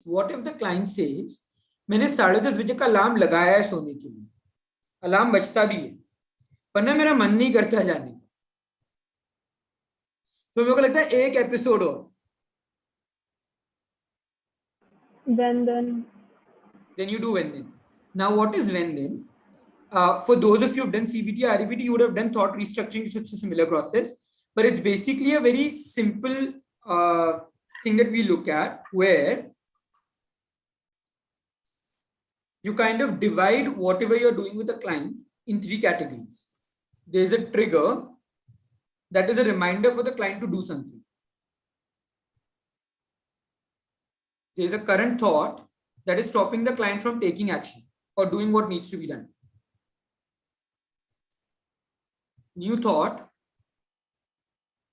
What if the client says, मैंने 10:30 बजे का अलार्म लगाया है सोने के लिए, अलार्म बजता भी है, पर ना मेरा मन नहीं करता जाने का। तो मेरे को लगता है एक एपिसोड और। Then you do when then. Now, what is when then? For those of you who've done CBT, REBT, you would have done thought restructuring. It's a similar process, but it's basically a very simple thing that we look at, where you kind of divide whatever you're doing with a client in 3 categories. There's a trigger that is a reminder for the client to do something. There's a current thought that is stopping the client from taking action or doing what needs to be done. New thought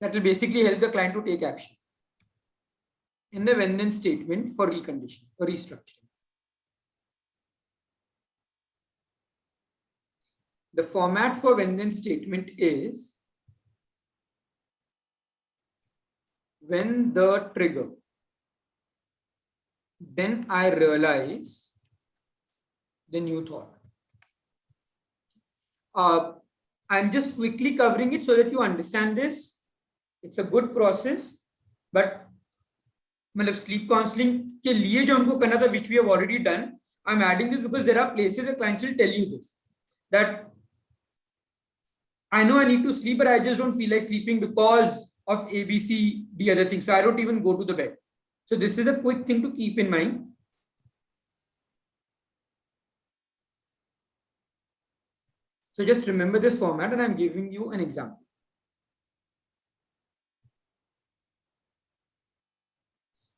that will basically help the client to take action. In the when then statement for reconditioning or restructuring. The format for when then statement is when the trigger, then I realize the new thought. I'm just quickly covering it so that you understand this. It's a good process, but मतलब sleep counseling के लिए जो हमको करना था, which we have already done, I'm adding this because there are places where clients will tell you this, that I know I need to sleep, but I just don't feel like sleeping because of A, B, C, D other things. So I don't even go to the bed. So this is a quick thing to keep in mind. So just remember this format, and I'm giving you an example.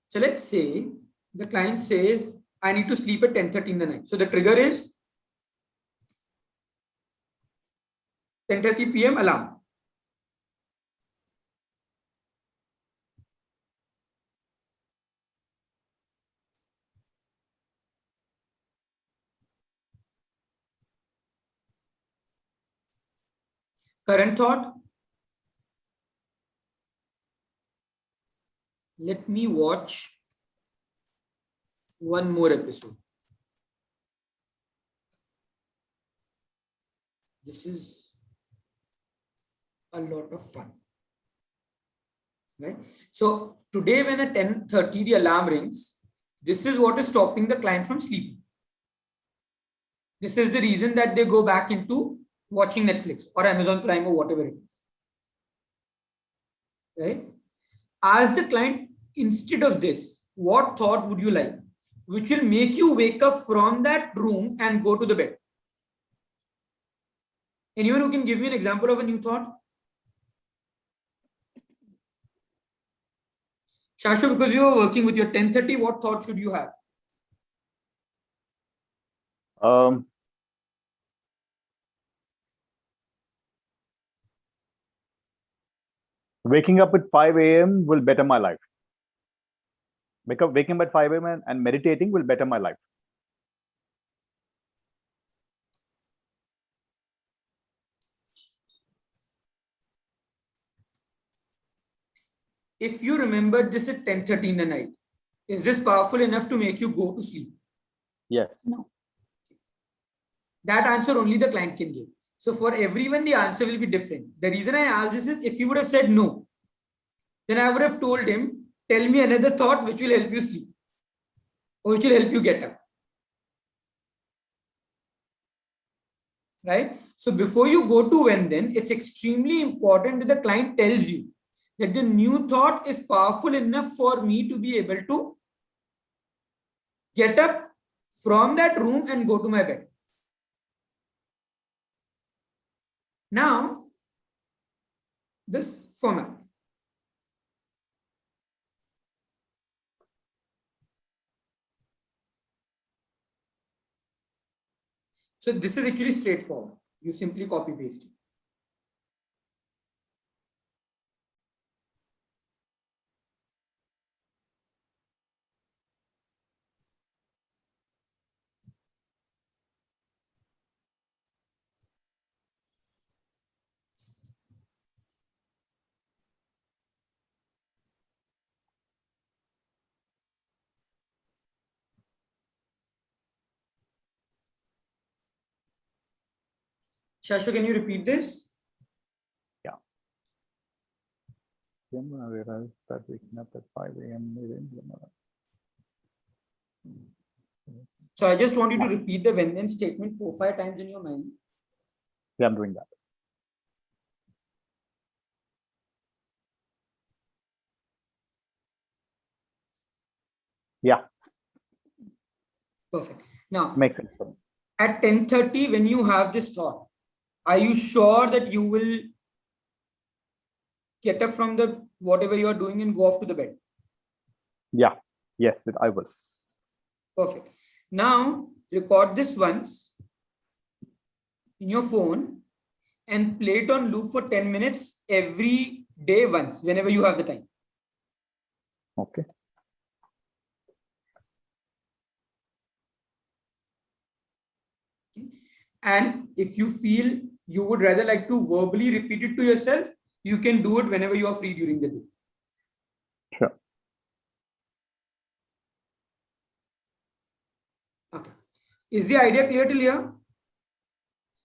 So let's say the client says, I need to sleep at 10:30 in the night. So the trigger is 10:30 p.m. alarm. Current thought, let me watch one more episode. This is a lot of fun, right? So today when at 10:30 the alarm rings, this is what is stopping the client from sleeping. This is the reason that they go back into watching Netflix or Amazon Prime or whatever it is, right? Ask the client, instead of this, what thought would you like, which will make you wake up from that room and go to the bed? Anyone who can give me an example of a new thought? Shashu, because you are working with your 10:30, what thought should you have? Waking up at 5 a.m. will better my life. Waking up at 5 a.m. and meditating will better my life. If you remember this at 10:30 in the night, is this powerful enough to make you go to sleep? Yes. No. That answer only the client can give. So for everyone, the answer will be different. The reason I asked this is, if he would have said no, then I would have told him, tell me another thought which will help you sleep or which will help you get up. Right? So before you go to when then, it's extremely important that the client tells you that the new thought is powerful enough for me to be able to get up from that room and go to my bed. Now, this format. So this is actually straightforward. You simply copy paste it. Shashu, can you repeat this? Then I realized that waking up at 5 a.m. So I just want you to repeat the when then statement 4-5 times in your mind. Yeah, I'm doing that. Yeah, Perfect. Now, makes sense for me. at 10:30, when you have this thought, are you sure that you will get up from the whatever you are doing and go off to the bed? Yeah, yes, I will. Perfect. Now, record this once in your phone and play it on loop for 10 minutes every day once, whenever you have the time. Okay. And if you feel you would rather like to verbally repeat it to yourself, you can do it whenever you are free during the day. Sure. Okay. Is the idea clear till here?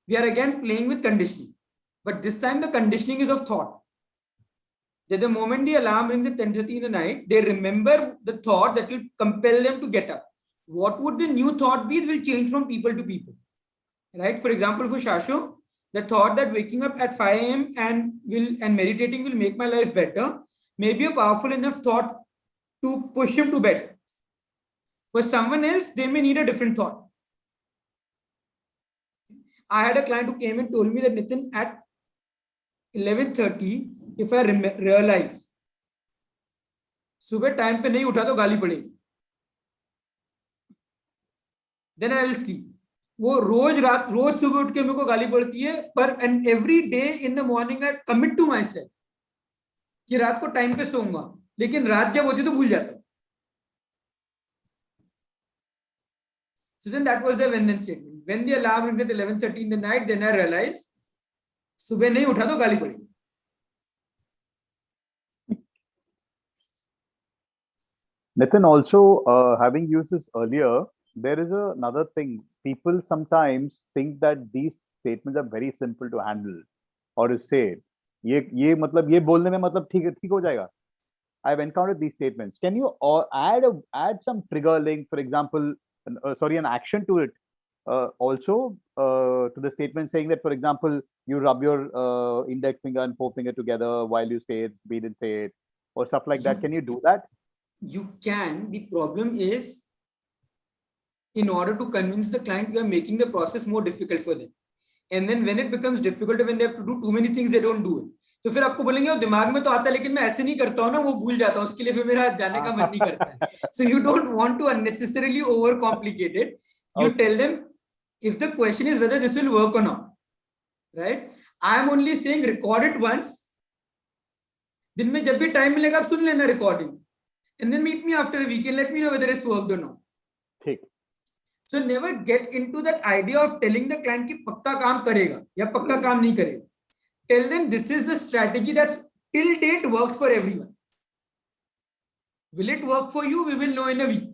We are again playing with conditioning, but this time the conditioning is of thought. That the moment the alarm rings at 10:30 in the night, they remember the thought that will compel them to get up. What would the new thought be? It will change from people to people. Right? For example, for Shashu, the thought that waking up at 5 a.m. and meditating will make my life better may be a powerful enough thought to push him to bed. For someone else, they may need a different thought. I had a client who came and told me that Nitin, at 11:30, if I realize सुबह time पे नहीं उठा तो गाली पड़ेगी, then I will sleep. वो रोज सुबह उठ के मेरे को गाली पड़ती है, पर and every day in the morning I commit to myself कि रात को टाइम पे सोऊंगा, लेकिन रात जब होती तो भूल जाता. So then that was the when then statement. When the alarm rings at 11:30 in the night, then I realize सुबह नहीं उठा तो गाली पड़ेगी. Nitin, also having used this earlier, there is another thing. People sometimes think that these statements are very simple to handle or to say. ये मतलब ये बोलने में मतलब ठीक हो जाएगा. I've encountered these statements. Can you add some trigger link, for example, an action to it? Also to the statement saying that, for example, you rub your index finger and forefinger together while you say it, breathe and say it, or stuff like that. Can you do that? You can. The problem is, in order to convince the client, you are making the process more difficult for them. And then when it becomes difficult, when they have to do too many things, they don't do it. तो फिर आपको बोलेंगे वो दिमाग में तो आता है लेकिन मैं ऐसे नहीं करता हूँ ना, वो भूल जाता हूँ, उसके लिए फिर मेरा जाने का मन नहीं करता है. So you don't want to unnecessarily overcomplicate it. You tell them if the question is whether this will work or not, right? I am only saying record it once. दिन में जब भी टाइम मिलेगा आप सुन लेना recording, and then meet me after a week and let me know whether it's worked or not. ठीक. So never get into that idea of telling the client कि पक्का काम करेगा या पक्का काम नहीं करेगा. Tell them this is the strategy that till date worked for everyone. Will it work for you? We will know in a week.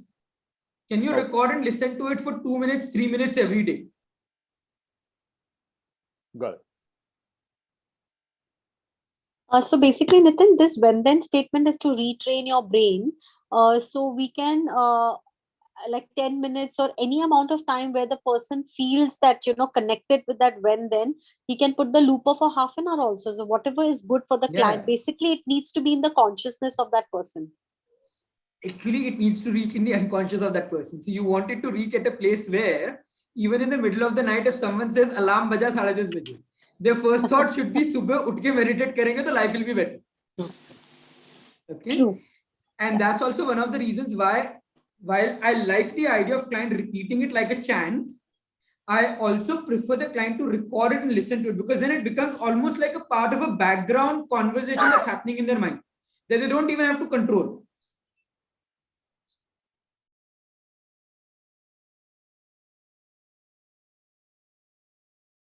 Can you record and listen to it for 2 minutes, 3 minutes every day? Got it. So basically, Nitin, this when then statement is to retrain your brain. So we can like 10 minutes or any amount of time where the person feels that, connected with that when then, he can put the looper for half an hour also. So whatever is good for the client, basically it needs to be in the consciousness of that person. Actually, it needs to reach in the unconscious of that person. So you want it to reach at a place where even in the middle of the night, if someone says alarm baja 10:30 baje, their first thought should be subah ut ke meditate karenge to life will be better. Okay. True. And that's also one of the reasons why, while I like the idea of client repeating it like a chant, I also prefer the client to record it and listen to it, because then it becomes almost like a part of a background conversation that's happening in their mind that they don't even have to control.